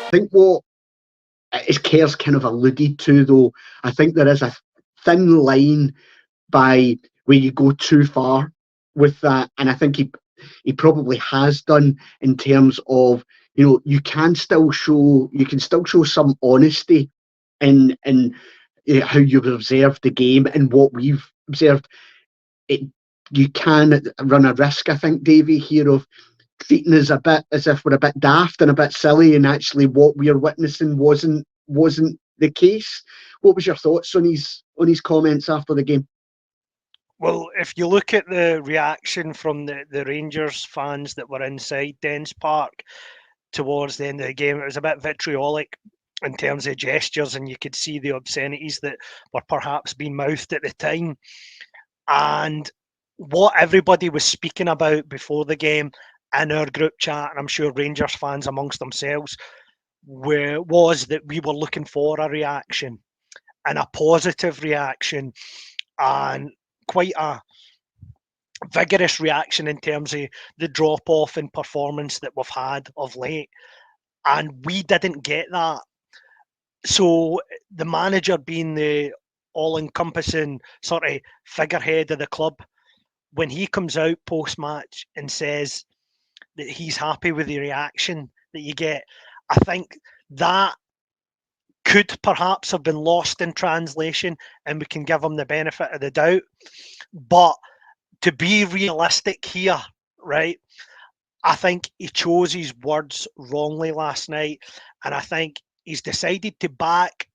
I think what as Kerr's kind of alluded to, though, I think there is a thin line by where you go too far with that, and I think he probably has done in terms of, you can still show some honesty in how you've observed the game and what we've observed. It You can run a risk, I think, Davie, here of treating us a bit as if we're a bit daft and a bit silly, and actually what we are witnessing wasn't the case. What was your thoughts on his comments after the game? Well, if you look at the reaction from the Rangers fans that were inside Dens Park towards the end of the game, it was a bit vitriolic in terms of gestures, and you could see the obscenities that were perhaps being mouthed at the time. And what everybody was speaking about before the game in our group chat, and I'm sure Rangers fans amongst themselves, was that we were looking for a reaction, and a positive reaction, and quite a vigorous reaction in terms of the drop off in performance that we've had of late. And we didn't get that. So the manager, being the all encompassing sort of figurehead of the club, when he comes out post match and says that he's happy with the reaction that you get, I think that could perhaps have been lost in translation, and we can give him the benefit of the doubt. But to be realistic here, right, I think he chose his words wrongly last night, and I think he's decided to back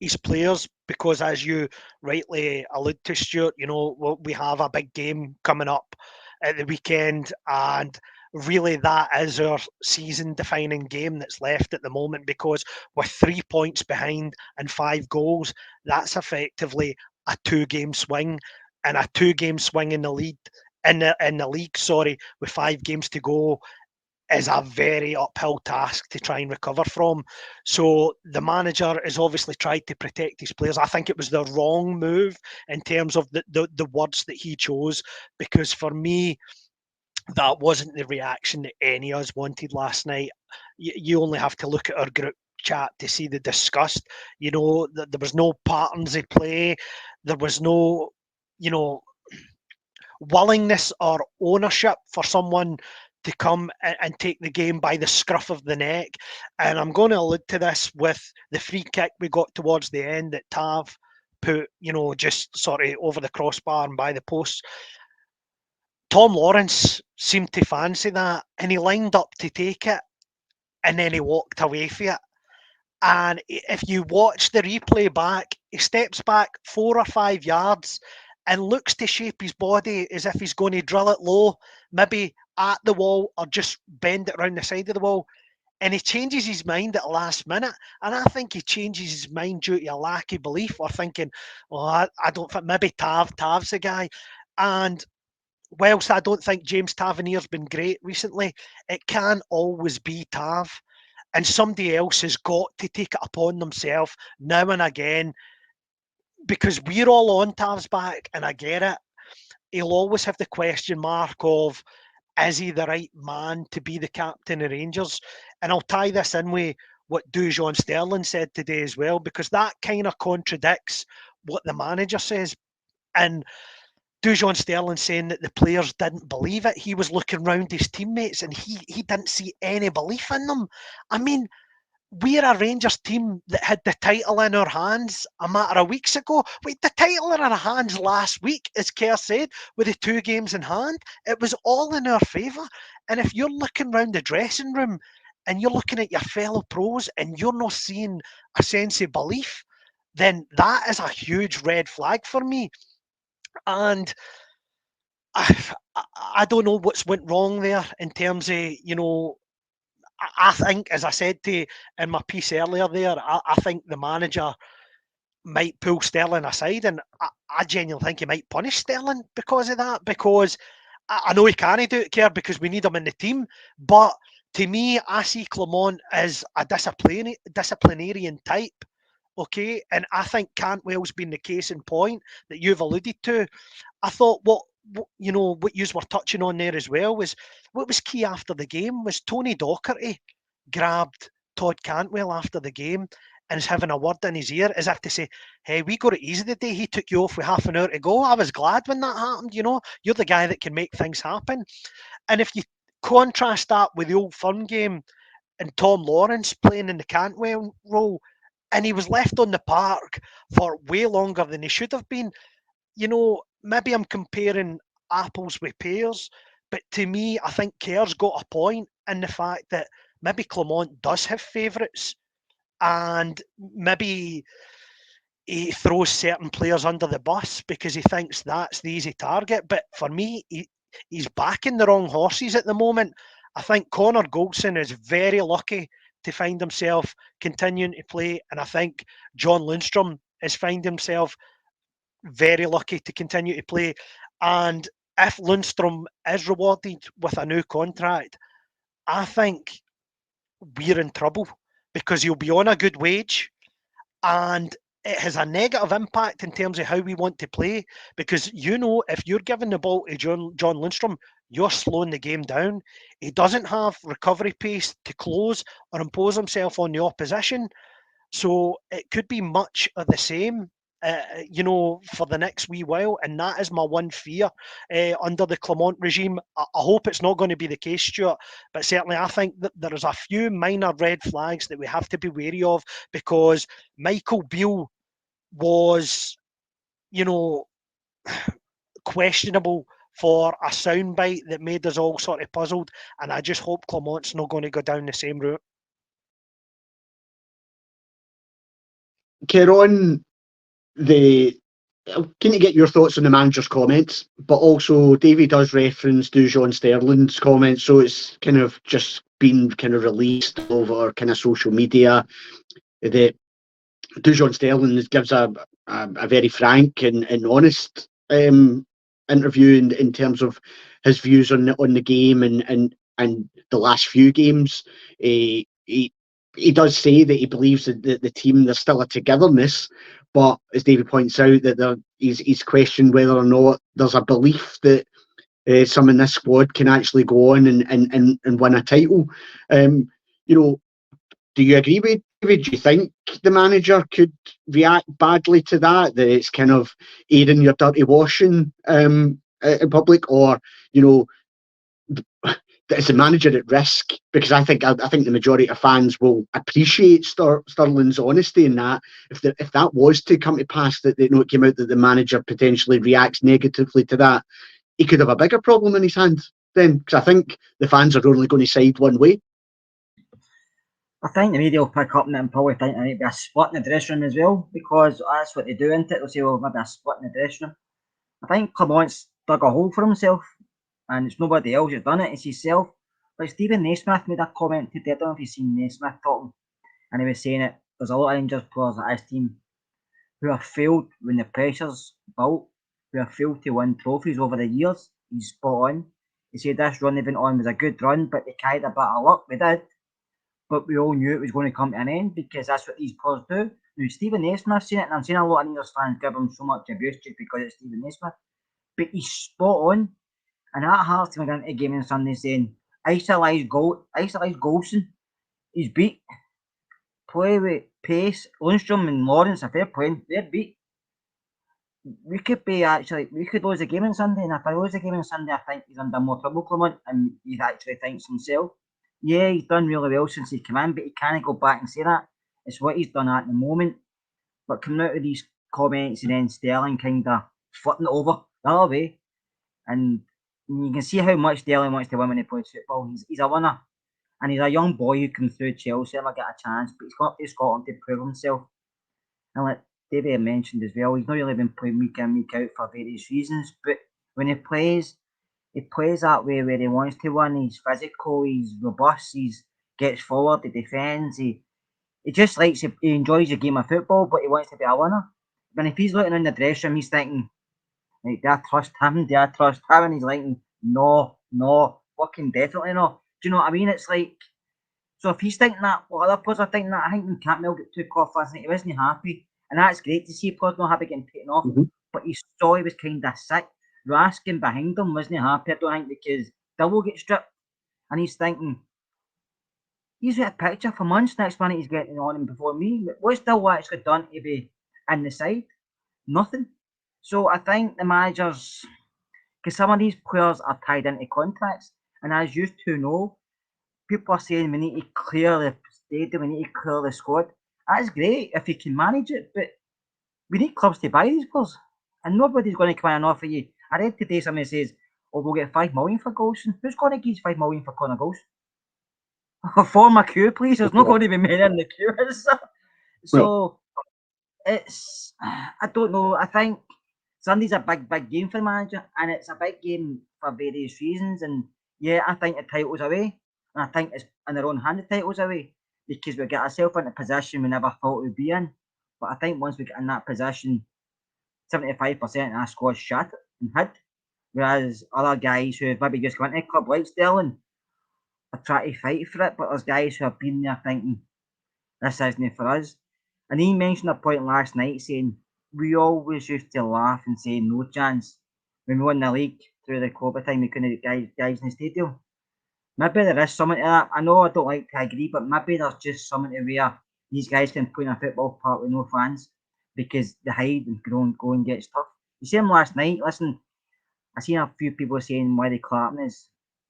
his players because, as you rightly allude to, Stuart, we have a big game coming up at the weekend, and really that is our season-defining game that's left at the moment, because with 3 points behind and 5 goals, that's effectively a 2-game swing, and a 2-game swing in the lead in the league, sorry, with 5 games to go, is a very uphill task to try and recover from. So the manager has obviously tried to protect his players. I think it was the wrong move in terms of the words that he chose, because for me, that wasn't the reaction that any of us wanted last night. You only have to look at our group chat to see the disgust. There was no patterns of play. There was no, willingness or ownership for someone to come and take the game by the scruff of the neck. And I'm going to allude to this with the free kick we got towards the end that Tav put, just sort of over the crossbar and by the post. Tom Lawrence seemed to fancy that, and he lined up to take it, and then he walked away from it. And if you watch the replay back, he steps back 4 or 5 yards and looks to shape his body as if he's going to drill it low, maybe at the wall or just bend it around the side of the wall. And he changes his mind at the last minute. And I think he changes his mind due to a lack of belief, or thinking, I don't think, maybe Tav's the guy. And whilst I don't think James Tavernier's been great recently, it can always be Tav. And somebody else has got to take it upon themselves now and again, because we're all on Tav's back, and I get it. He'll always have the question mark of, is he the right man to be the captain of Rangers? And I'll tie this in with what Dujon Sterling said today as well, because that kind of contradicts what the manager says. And Dujon Sterling saying that the players didn't believe it. He was looking round his teammates and he didn't see any belief in them. I mean, we're a Rangers team that had the title in our hands a matter of weeks ago. Wait, the title in our hands last week, as Kerr said, with the 2 games in hand. It was all in our favour. And if you're looking round the dressing room and you're looking at your fellow pros and you're not seeing a sense of belief, then that is a huge red flag for me. And I don't know what's went wrong there in terms of, I think, as I said to you in my piece earlier there, I think the manager might pull Sterling aside, and I genuinely think he might punish Sterling because of that, because I know he can't do it, Kerr, because we need him in the team, but to me, I see Clement as a disciplinarian type, okay? And I think Cantwell's been the case in point that you've alluded to. I thought what you were touching on there as well was, what was key after the game was Tony Docherty grabbed Todd Cantwell after the game and is having a word in his ear as if to say, hey, we got it easy the day he took you off with half an hour to go. I was glad when that happened, You're the guy that can make things happen. And if you contrast that with the Old Firm game and Tom Lawrence playing in the Cantwell role, and he was left on the park for way longer than he should have been, maybe I'm comparing apples with pears, but to me, I think Kerr's got a point in the fact that maybe Clement does have favourites, and maybe he throws certain players under the bus because he thinks that's the easy target. But for me, he's backing the wrong horses at the moment. I think Connor Goldson is very lucky to find himself continuing to play, and I think John Lundstrom is finding himself very lucky to continue to play. And if Lundstrom is rewarded with a new contract, I think we're in trouble because he'll be on a good wage, and it has a negative impact in terms of how we want to play, because if you're giving the ball to John Lundstrom, you're slowing the game down. He doesn't have recovery pace to close or impose himself on the opposition, so it could be much of the same. For the next wee while, and that is my one fear under the Clement regime. I hope it's not going to be the case, Stuart, but certainly I think that there is a few minor red flags that we have to be wary of, because Michael Beale was, questionable for a soundbite that made us all sort of puzzled, and I just hope Clement's not going to go down the same route. Kerr, on the keen to get your thoughts on the manager's comments, but also Davie does reference Dujon Sterling's comments, so it's kind of just been kind of released over kind of social media that Dujon Sterling gives a very frank and honest interview in terms of his views on the game and the last few games. He does say that he believes that the team, there's still a togetherness, but as David points out, that he's questioned whether or not there's a belief that some in this squad can actually go on and win a title. Do you agree with David? Do you think the manager could react badly to that? That it's kind of airing your dirty washing in public, or that it's the manager at risk? Because I think the majority of fans will appreciate Sterling's honesty in that. If that was to come to pass, that it came out that the manager potentially reacts negatively to that, he could have a bigger problem in his hands then. Because I think the fans are only going to side one way. I think the media will pick up on it and probably think there might be a split in the dressing room as well, because that's what they do, isn't it? They'll say, well, maybe a split in the dressing room. I think Clement's dug a hole for himself, and it's nobody else who's done it, it's himself. But Stephen Naismith made a comment today, I don't know if you've seen Naismith talking, and he was saying it, there's a lot of Rangers players at his team who have failed when the pressure's built, who have failed to win trophies over the years. He's spot on. He said this run they went on was a good run, but they carried a bit of luck, we did. But we all knew it was going to come to an end, because that's what these players do. Now, Stephen Naismith's seen it, and I'm seeing a lot of Rangers fans give him so much abuse just because it's Stephen Naismith. But he's spot on. And that hard to get into a game on Sunday saying, isolate Golson, he's beat. Play with pace. Lundstrom and Lawrence, if they're playing, they're beat. We could lose the game on Sunday, and if I lose the game on Sunday, I think he's under more trouble, Clement, and he actually thinks himself. Yeah, he's done really well since he came in, but he can't go back and say that. It's what he's done at the moment. But coming out of these comments and then Sterling kind of flipping it over the other way, and you can see how much Sterling wants to win when he plays football. He's a winner, and he's a young boy who comes through Chelsea and will get a chance, but he's got to Scotland to prove himself. And like Davey mentioned as well, he's not really been playing week in, week out for various reasons, but when he plays that way where he wants to win. He's physical, he's robust, he gets forward, he defends, he just likes it, he enjoys the game of football, but he wants to be a winner. But if he's looking in the dressing room, he's thinking, like, do I trust him? And he's like, no, fucking definitely not. Do you know what I mean? It's like, so if he's thinking that, well, other players are thinking that. I think when Campbell got took off last night, he wasn't happy. And that's great to see players not happy getting taken off. Mm-hmm. But you saw he was kind of sick. Raskin behind him wasn't happy, I don't think, because Dillwell gets stripped. And he's thinking, he's got a picture for months. Next minute he's getting on him before me. What's still actually done to be in the side? Nothing. So I think the managers, because some of these players are tied into contracts, and as you two know, people are saying we need to clear the stadium, we need to clear the squad. That's great if you can manage it, but we need clubs to buy these players, and nobody's going to come in and offer you. I read today somebody says, "Oh, we'll get 5 million for Golson." Who's going to give 5 million for Connor Golson? Form a queue, please. There's not going to be many in the queue. So it's, I don't know. I think Sunday's a big game for the manager, and it's a big game for various reasons. And yeah, I think the title's away, and I think it's in their own hand the title's away, because we get ourselves into a position we never thought we'd be in. But I think once we get in that position, 75% of our squad's shattered and hid. Whereas other guys who have maybe just gone to a club like Sterling are trying to fight for it, but there's guys who have been there thinking, this isn't for us. And he mentioned a point last night saying, we always used to laugh and say no chance. When we won the league through the COVID time, we couldn't get guys in the stadium. Maybe there is something to that. I know I don't like to agree, but maybe there's just something to where these guys can play in a football park with no fans because they hide and go and get stuff. You see him last night. Listen, I seen a few people saying why they clapping is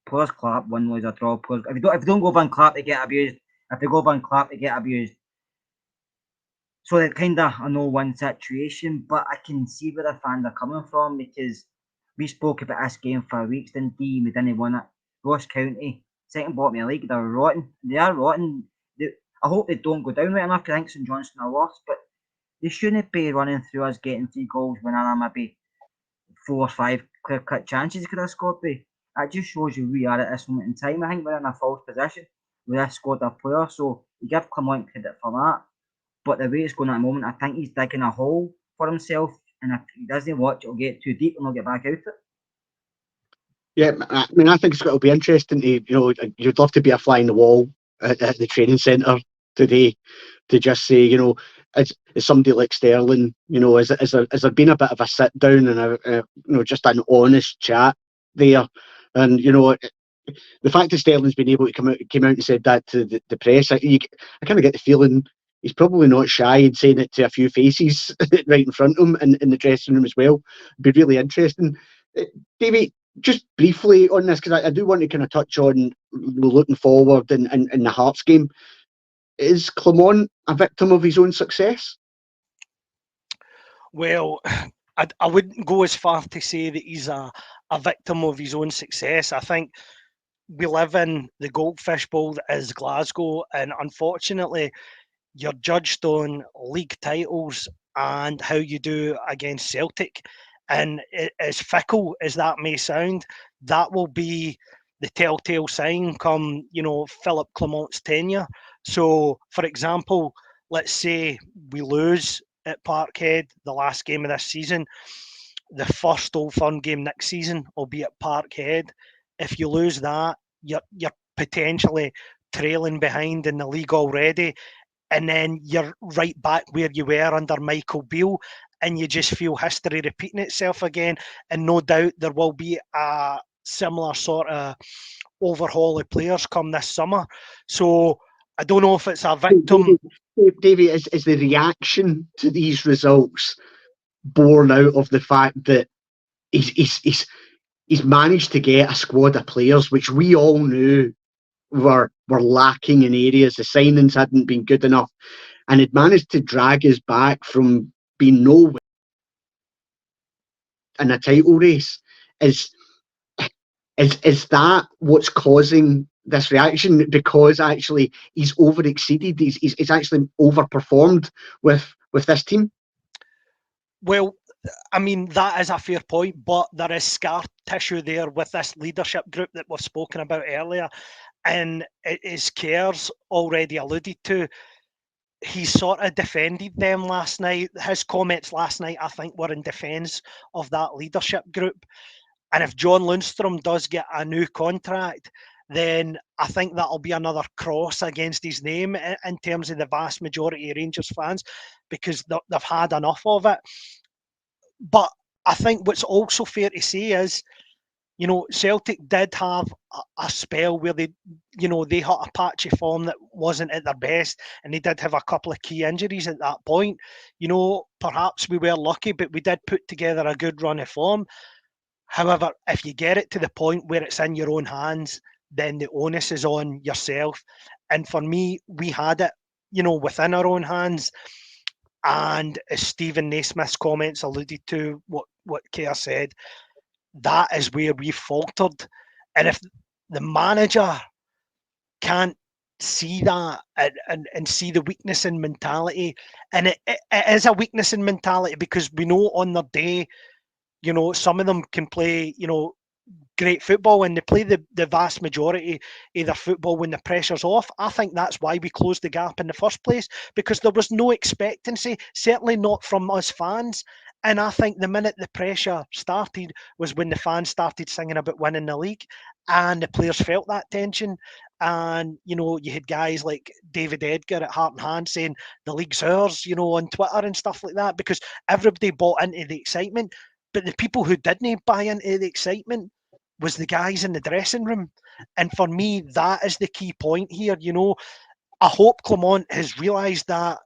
players clap, one lose a draw. Players, if you don't go over and clap, they get abused. If they go over and clap, they get abused. So they're kind of a no-win situation, but I can see where the fans are coming from because we spoke about this game for weeks, didn't we? We didn't win it. Ross County, second bottom of the league, they're rotten. They are rotten. I hope they don't go down right enough because I think St Johnstone are lost, but they shouldn't be running through us getting 3 goals when there are maybe 4 or 5 clear-cut chances they could have scored by. That just shows you we are at this moment in time. I think we're in a false position with this squad of players, so you give Clement credit for that. But the way it's going at the moment, I think he's digging a hole for himself, and if he doesn't watch, it'll get too deep and he'll get back out of it. Yeah, I mean, I think it'll be interesting to, you'd love to be a fly in the wall at the training centre today to just say, is somebody like Sterling, has there been a bit of a sit down and just an honest chat there? And, the fact that Sterling's been able to came out and said that to the press, I kind of get the feeling he's probably not shy in saying it to a few faces right in front of him in the dressing room as well. It'd be really interesting. Davey, just briefly on this, because I do want to kind of touch on looking forward in the Hearts game. Is Clement a victim of his own success? Well, I wouldn't go as far to say that he's a victim of his own success. I think we live in the goldfish bowl that is Glasgow, and unfortunately, you're judged on league titles and how you do against Celtic. And as fickle as that may sound, that will be the telltale sign come, Philip Clement's tenure. So, for example, let's say we lose at Parkhead the last game of this season. The first Old Firm game next season will be at Parkhead. If you lose that, you're potentially trailing behind in the league already, and then you're right back where you were under Michael Beale, and you just feel history repeating itself again. And no doubt there will be a similar sort of overhaul of players come this summer. So I don't know if it's a victim. Davey, is the reaction to these results born out of the fact that he's managed to get a squad of players which we all knew were lacking in areas. The signings hadn't been good enough, and it managed to drag us back from being nowhere in a title race. Is that what's causing this reaction? Because actually he's overexceeded, he's actually overperformed with this team? Well, I mean, that is a fair point, but there is scar tissue there with this leadership group that we've spoken about earlier. And as Kerr's already alluded to, he sort of defended them last night. His comments last night, I think, were in defence of that leadership group. And if John Lundstrom does get a new contract, then I think that'll be another cross against his name in terms of the vast majority of Rangers fans, because they've had enough of it. But I think what's also fair to say is You know, Celtic did have a spell where they, you know, they hit a patchy form that wasn't at their best, and they did have a couple of key injuries at that point. You know, perhaps we were lucky, but we did put together a good run of form. However, if you get it to the point where it's in your own hands, then the onus is on yourself. And for me, we had it, you know, within our own hands. And as Stephen Naismith's comments alluded to, what Kerr said, that is where we faltered. And if the manager can't see that and see the weakness in mentality, and it is a weakness in mentality because we know on their day, you know, some of them can play, you know, great football and they play the vast majority of their football when the pressure's off. I think that's why we closed the gap in the first place, because there was no expectancy, certainly not from us fans. And I think the minute the pressure started was when the fans started singing about winning the league, and the players felt that tension. And you know, you had guys like David Edgar at Heart and Hand saying the league's ours, you know, on Twitter and stuff like that, because everybody bought into the excitement. But the people who didn't buy into the excitement was the guys in the dressing room. And for me, that is the key point here. You know, I hope Clement has realised that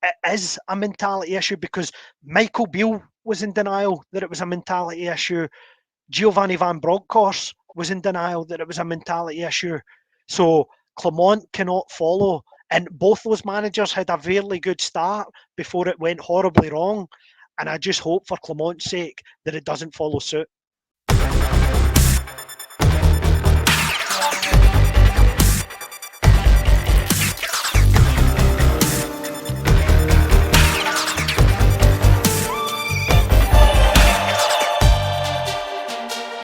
it is a mentality issue, because Michael Beale was in denial that it was a mentality issue. Giovanni Van Bronckhorst was in denial that it was a mentality issue. So Clement cannot follow. And both those managers had a fairly good start before it went horribly wrong. And I just hope for Clement's sake that it doesn't follow suit.